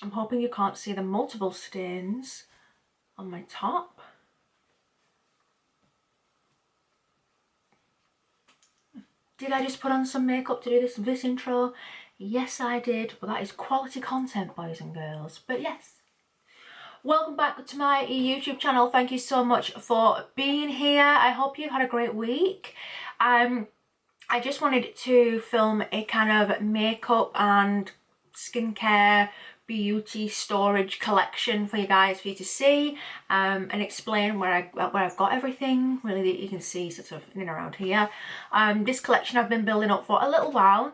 I'm hoping you can't see the multiple stains on my top. Did I just put on some makeup to do this intro? Yes, I did, but that is quality content, boys and girls. But yes. Welcome back to my YouTube channel. Thank you so much for being here. I hope you had a great week. I just wanted to film a kind of makeup and skincare beauty storage collection for you guys for you to see, and explain where I've got everything really that you can see sort of in and around here. This collection I've been building up for a little while,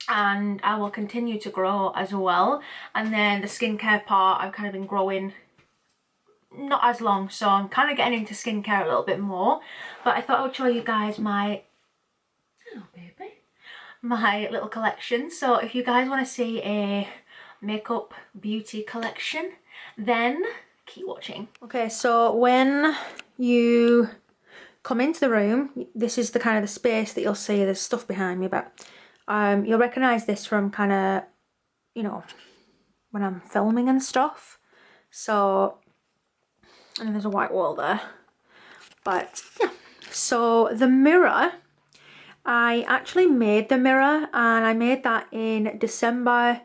and I will continue to grow as well. And then the skincare part I've kind of been growing not as long, so I'm kind of getting into skincare a little bit more. But I thought I would show you guys my my little collection. So if you guys want to see a makeup beauty collection, then keep watching. Okay, so when you come into the room, this is the kind of the space that you'll see. There's stuff behind me, but you'll recognize this from kind of, you know, when I'm filming and stuff. So, and there's a white wall there, but yeah. So the mirror, I actually made the mirror, and I made that in December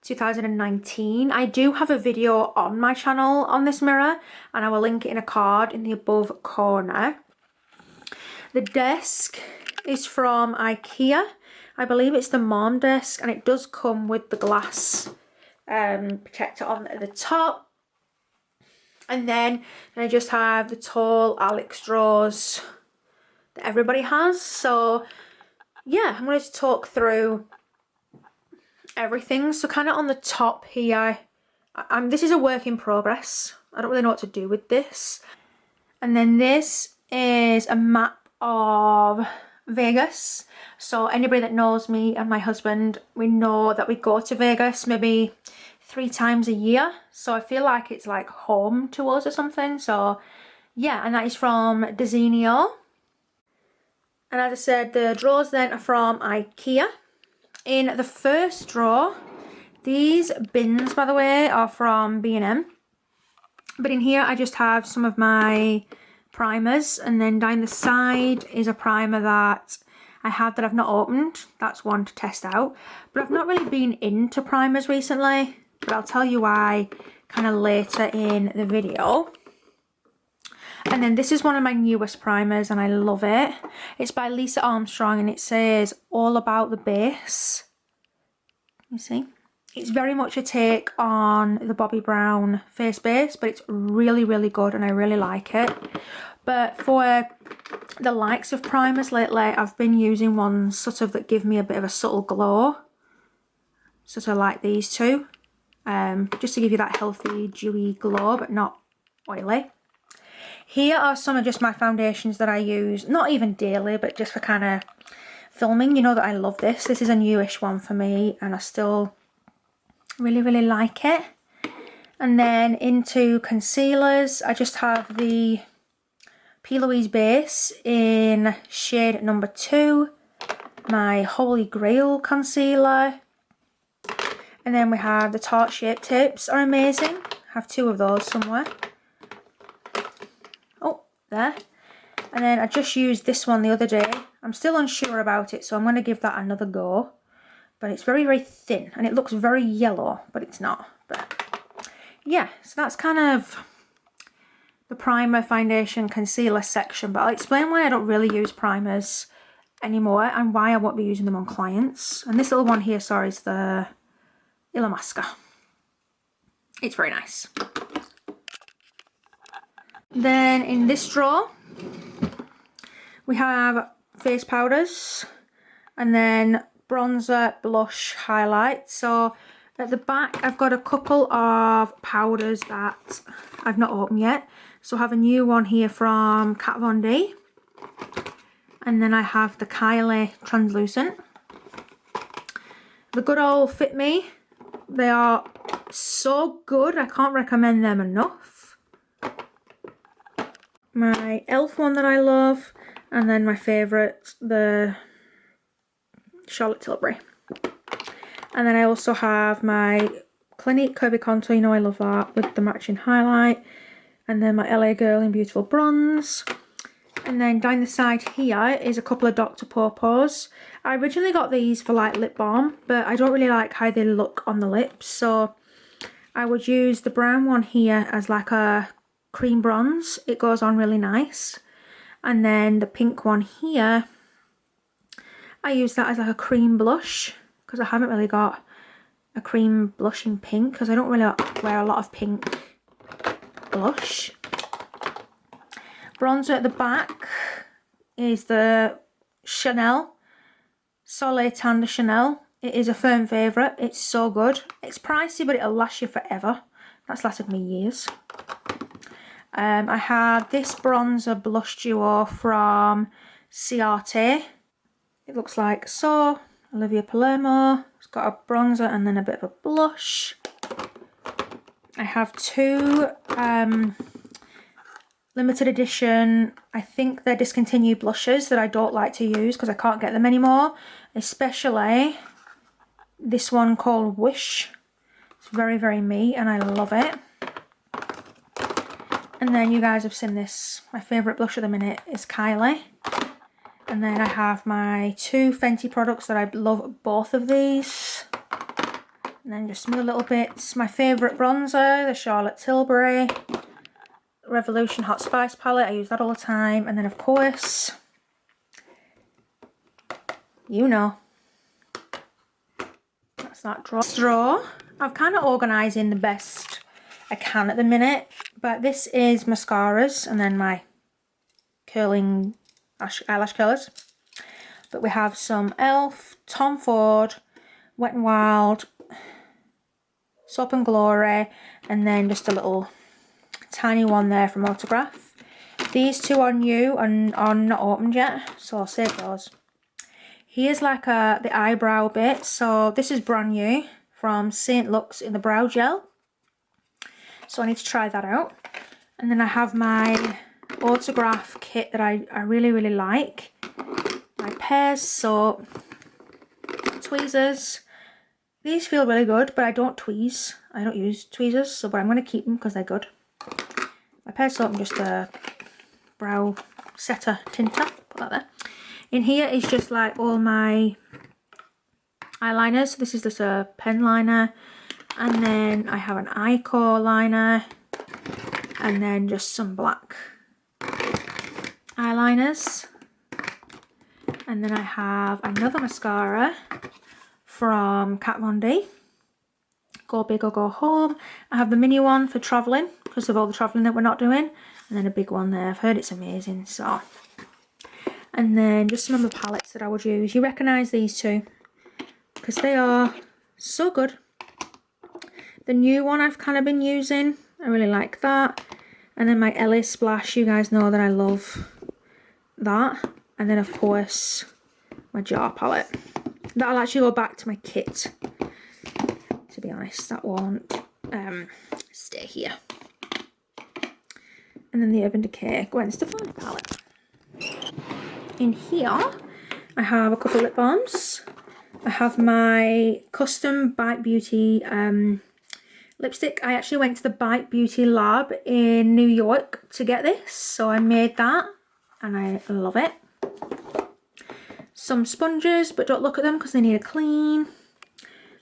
2019. I do have a video on my channel on this mirror, and I will link it in a card in the above corner. The desk is from Ikea. I believe it's the malm desk, and it does come with the glass protector on at the top. And then I just have the tall Alex drawers that everybody has. So yeah, I'm going to talk through everything. So kind of on the top here, this is a work in progress. I don't really know what to do with this. And then this is a map of Vegas. So anybody that knows me and my husband, we know that we go to Vegas maybe 3 times a year. So I feel like it's like home to us or something. So yeah, and that is from DESENIO. And as I said, the drawers then are from Ikea. In the first drawer, these bins, by the way, are from B&M. But in here, I just have some of my primers. And then down the side is a primer that I have that I've not opened. That's one to test out. But I've not really been into primers recently. But I'll tell you why kind of later in the video. And then this is one of my newest primers, and I love it. It's by Lisa Armstrong, and it says all about the base. You see? It's very much a take on the Bobbi Brown face base, but it's really, really good, and I really like it. But for the likes of primers lately, I've been using ones sort of that give me a bit of a subtle glow. Sort of like these two. Just to give you that healthy, dewy glow, but not oily. Here are some of just my foundations that I use, not even daily, but just for kind of filming. You know that I love this. This is a newish one for me, and I still really, really like it. And then into concealers, I just have the P. Louise base in shade number 2, my Holy Grail concealer. And then we have the Tarte Shape Tips, are amazing. I have 2 of those somewhere. Oh, there. And then I just used this one the other day. I'm still unsure about it, so I'm going to give that another go. But it's very, very thin, and it looks very yellow, but it's not. But yeah, so that's kind of the primer, foundation, concealer section. But I'll explain why I don't really use primers anymore and why I won't be using them on clients. And this little one here, sorry, is the Illamasqua. It's very nice. Then in this drawer, we have face powders, and then bronzer, blush, highlight. So at the back, I've got a couple of powders that I've not opened yet. So I have a new one here from Kat Von D. And then I have the Kylie Translucent. The good old Fit Me. They are so good. I can't recommend them enough. My e.l.f. one that I love. And then my favourite, the Charlotte Tilbury. And then I also have my Clinique Curvy Contour, you know I love that, with the matching highlight. And then my LA Girl in Beautiful Bronze. And then down the side here is a couple of Dr. Pawpaws. I originally got these for like lip balm, but I don't really like how they look on the lips, so I would use the brown one here as like a cream bronze. It goes on really nice. And then the pink one here, I use that as like a cream blush, because I haven't really got a cream blush in pink, because I don't really wear a lot of pink blush. Bronzer at the back is the Chanel Soleil Tan de Chanel. It is a firm favourite. It's so good. It's pricey, but it'll last you forever. That's lasted me years. I have this bronzer blush duo from CRT. It looks like so. Olivia Palermo. It's got a bronzer and then a bit of a blush. I have two limited edition, I think they're discontinued blushes that I don't like to use because I can't get them anymore. Especially this one called Wish. It's very, very me and I love it. And then you guys have seen this. My favourite blush at the minute is Kylie. And then I have my two Fenty products that I love both of these. And then just some other little bits. My favourite bronzer, the Charlotte Tilbury Revolution Hot Spice palette. I use that all the time. And then of course, you know, that's that straw. I've kind of organising the best I can at the minute. But this is mascaras and then my curling eyelash curlers. But we have some e.l.f., Tom Ford, Wet n Wild, Soap and Glory, and then just a little tiny one there from Autograph. These two are new and are not opened yet, so I'll save those. Here's like the eyebrow bit. So this is brand new from St. Luxe in the brow gel. So I need to try that out. And then I have my Autograph kit that I really, really like. My pears, soap, tweezers. These feel really good, but I don't tweeze. I don't use tweezers, so but I'm going to keep them because they're good. My pears, soap, and just a brow setter tinter. Put that there. In here is just like all my eyeliners. This is just a pen liner. And then I have an eye core liner. And then just some black eyeliners. And then I have another mascara from Kat Von D. Go Big or Go Home. I have the mini one for travelling because of all the travelling that we're not doing. And then a big one there. I've heard it's amazing. So, and then just some of the palettes that I would use. You recognise these two because they are so good. The new one I've kind of been using. I really like that. And then my LA Splash. You guys know that I love that. And then of course my jar palette. That'll actually go back to my kit. To be honest, that won't stay here. And then the Urban Decay Gwen Stefani palette. In here I have a couple lip balms. I have my custom Bite Beauty lipstick. I actually went to the Bite Beauty lab in New York to get this, so I made that and I love it. Some sponges, but don't look at them because they need a clean.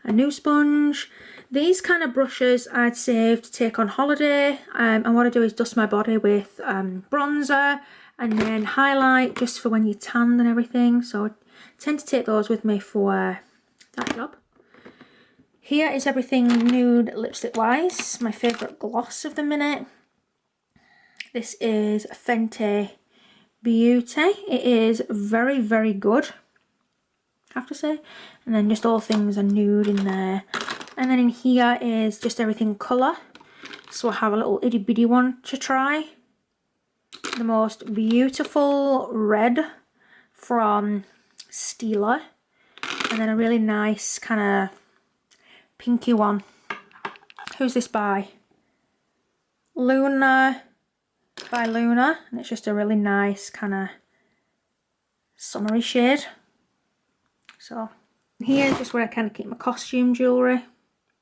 A new sponge. These kind of brushes I'd save to take on holiday, and what I do is dust my body with bronzer and then highlight just for when you're tanned and everything, so I tend to take those with me for that job. Here is everything nude lipstick wise. My favourite gloss of the minute. This is Fenty Beauty. It is very, very good, I have to say. And then just all things are nude in there. And then in here is just everything colour. So I have a little itty bitty one to try. The most beautiful red from Stila. And then a really nice kind of pinky one. Who's this by? Luna. By Luna. And it's just a really nice kind of summery shade. So here's just where I kind of keep my costume jewellery.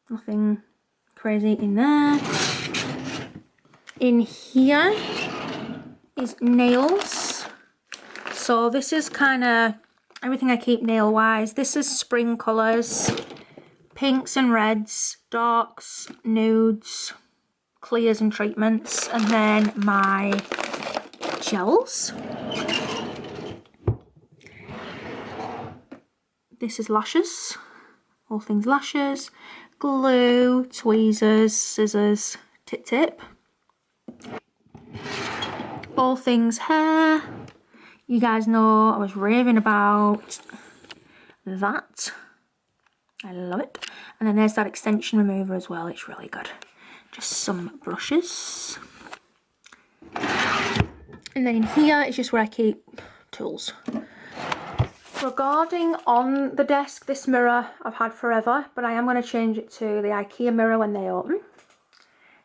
Nothing crazy in there. In here is nails. So this is kind of everything I keep nail wise. This is spring colours, pinks and reds, darks, nudes, clears and treatments, and then my gels. This is lashes, all things lashes, glue, tweezers, scissors, tip, all things hair. You guys know I was raving about that. I love it. And then there's that extension remover as well. It's really good. Just some brushes. And then in here is just where I keep tools. Regarding on the desk, this mirror I've had forever, but I am going to change it to the Ikea mirror when they open.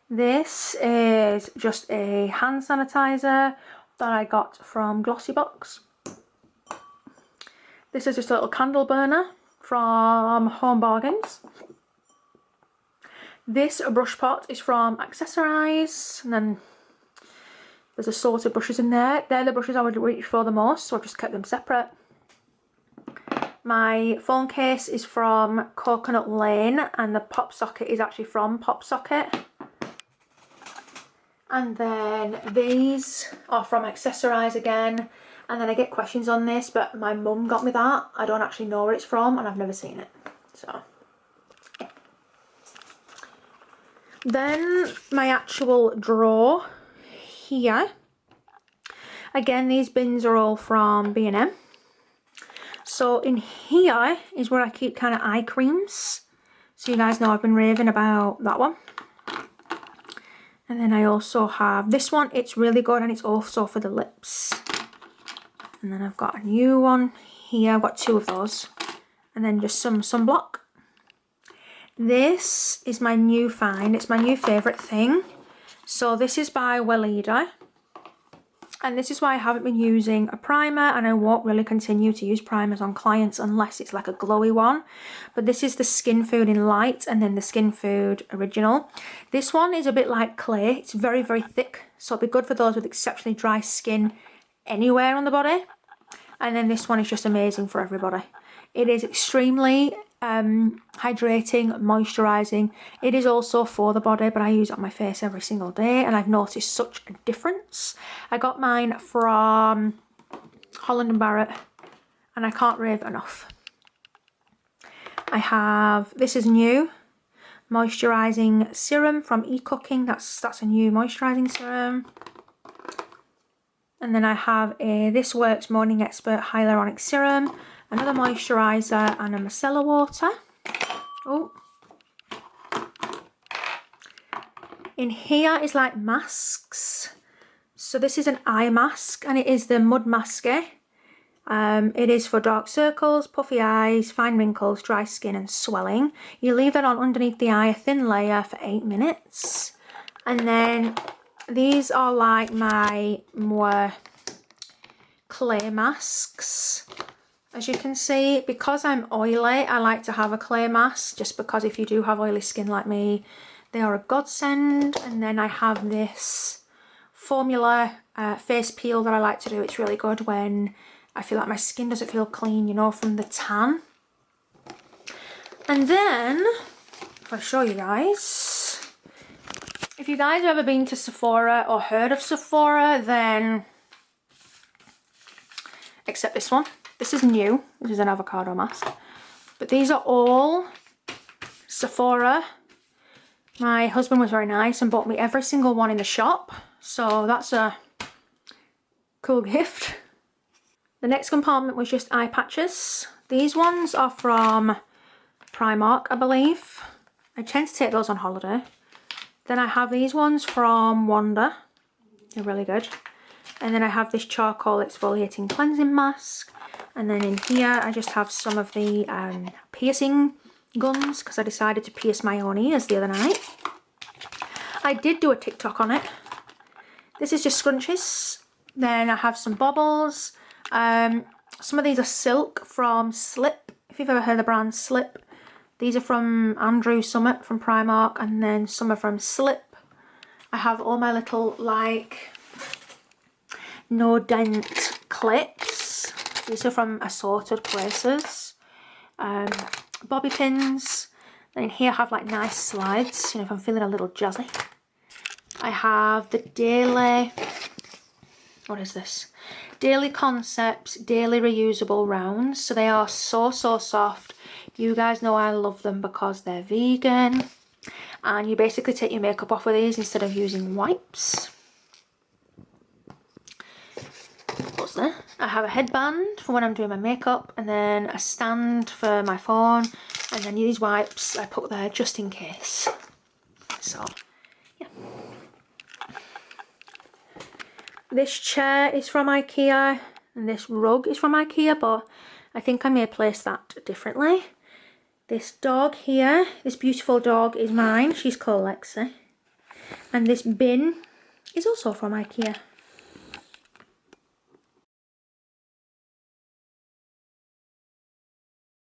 This is just a hand sanitizer that I got from Glossybox. This is just a little candle burner from Home Bargains. This brush pot is from ACCESSORIZE, and then there's assorted brushes in there. They're the brushes I would reach for the most, so I've just kept them separate. My phone case is from Coconut Lane, and the pop socket is actually from Pop Socket. And then these are from ACCESSORIZE again. And then I get questions on this, but my mum got me that. I don't actually know where it's from, and I've never seen it. So. Then my actual drawer here. Again, these bins are all from B&M. So in here is where I keep kind of eye creams. So you guys know I've been raving about that one. And then I also have this one. It's really good, and it's also for the lips. And then I've got a new one here. I've got two of those. And then just some sunblock. This is my new find. It's my new favourite thing. So this is by Weleda. And this is why I haven't been using a primer, and I won't really continue to use primers on clients unless it's like a glowy one. But this is the Skin Food in Light, and then the Skin Food Original. This one is a bit like clay. It's very, very thick. So it'll be good for those with exceptionally dry skin anywhere on the body. And then this one is just amazing for everybody. It is extremely hydrating, moisturising. It is also for the body, but I use it on my face every single day, and I've noticed such a difference. I got mine from Holland & Barrett, and I can't rave enough. I have, this is new, moisturising serum from eCooking. That's a new moisturising serum. And then I have a This Works Morning Expert Hyaluronic Serum, another moisturiser, and a micellar water. Oh. In here is like masks. So this is an eye mask, and it is the Mud Maske. It is for dark circles, puffy eyes, fine wrinkles, dry skin and swelling. You leave that on underneath the eye, a thin layer, for 8 minutes. And then these are like my more clay masks. As you can see, because I'm oily, I like to have a clay mask, just because if you do have oily skin like me, they are a godsend. And then I have this formula face peel that I like to do. It's really good when I feel like my skin doesn't feel clean, you know, from the tan. And then, if I show you guys, if you guys have ever been to Sephora or heard of Sephora, then, except this one. This is new. This is an avocado mask. But these are all Sephora. My husband was very nice and bought me every single one in the shop. So that's a cool gift. The next compartment was just eye patches. These ones are from Primark, I believe. I tend to take those on holiday. Then I have these ones from Wanda. They're really good. And then I have this charcoal exfoliating cleansing mask. And then in here I just have some of the piercing guns, because I decided to pierce my own ears the other night. I did do a TikTok on it. This is just scrunchies. Then I have some baubles. Some of these are silk from Slip. If you've ever heard of the brand Slip, These are from Andrew Summit from Primark, and then some are from Slip. I have all my little like no dent clips. These are from Assorted Places. Bobby pins. Then in here I have like nice slides, you know, if I'm feeling a little jazzy. I have the Daily, what is this? Daily Concepts Daily Reusable Rounds. So they are so soft. You guys know I love them because they're vegan. And you basically take your makeup off with these instead of using wipes. What's there? I have a headband for when I'm doing my makeup, and then a stand for my phone, and then these wipes I put there just in case. So, yeah. This chair is from Ikea, and this rug is from Ikea, but I think I may place that differently. This dog here, this beautiful dog is mine. She's called Lexi. And this bin is also from Ikea.